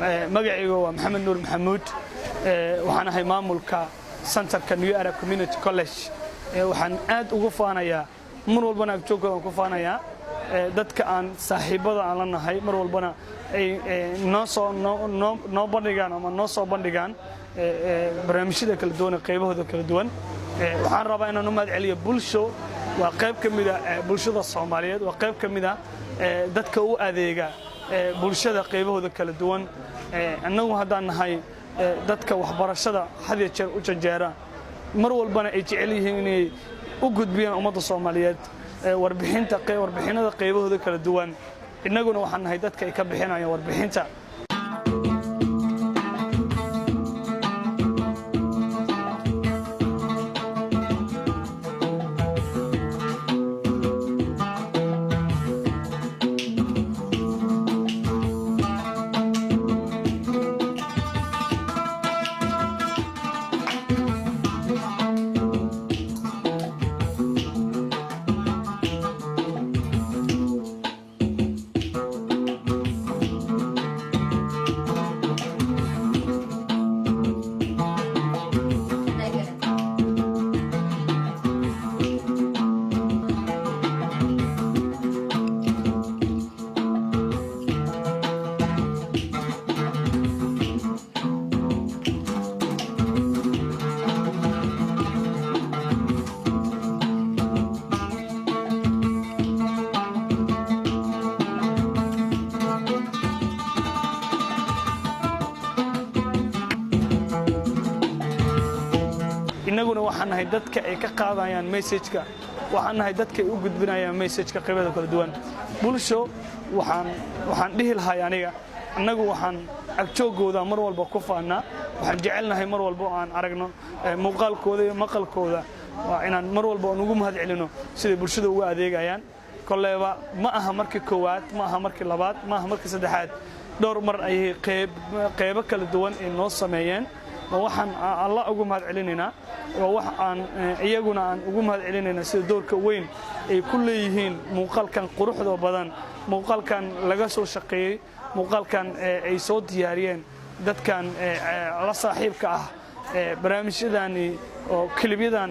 magacaygu waa Maxamed Nuur Maxamuud waxaan ahay maamulka Centerka New Era Community College waxaan aad ugu faanayaa mar walbana agjoogoodan ku faanayaa dadka aan saaxiibada aan la nahay mar walbana ay noo bandhigaan ama noo soo bandhigaan barnaamijyada kala duwan qaybahooda kala duwan waxaan rabaa inaan u mahad celiyo bulsho waa qayb kamid ah bulshada Soomaaliyeed waa qayb kamid ah dadka u adeega bulshada qaybahooda kala duwan annagu haddaan nahay dadka waxbarashada had iyo jeer u janjeera mar walbana ay jecel yihiin inay u gudbiyaan ummadda Soomaaliyeed warbixinada qaybahooda kala duwan innaguna waxaan nahay dadka ay ka bixinayaan warbixinta innaguna waxaan nahay dadka ay ka qaadayaan message-ka waxaan nahay dadka ay u gudbinayaan message-ka qaybada kala duwan bulsho waxaan dhihi lahay aniga annagu waxaan agjoogooda mar walba ku faanaa waxaan jecelnahay mar walba aan aragno muuqaalkooda iyo maqalkooda waa inaan mar walba ugu mahad celino sida bulshada uga adeegayaan kolleeba ma aha markii koowaad ma aha markii labaad ma aha markii saddexaad dhowr mar ay qaybo kala duwan ay noo sameeyeen waxaan alla ugu mahad celinaynaa wax aan iyaguna aan ugu mahad celinaynaa sida doorka weyn ay ku leeyihiin muuqaalkan quruxda badan muuqaalkan laga soo shaqeeyay muuqaalkan ay soo diyaariyeen dadkan la saaxiibka ah barnaamijyadani oo kilibyadan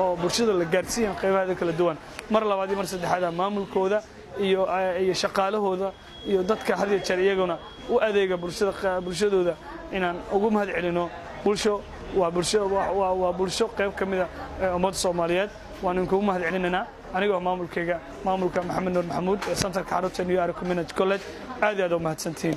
oo bulshada la gaarsiiyay qaybaha kala duwan mar labaad iyo mar saddexaad maamulkooda iyo shaqaalahooda iyo dadka had iyo jeer iyaguna u adeega bulshadooda inaan ugu mahad celino bulsho waa bulsho qayb kamid ah ummadda Soomaaliyeed waan ugu mahad celinayna aniga maamulka Maxamed Nuur Maxamuud ee Centerka xarunta New Era Community College aad iyo aad u mahadsantiin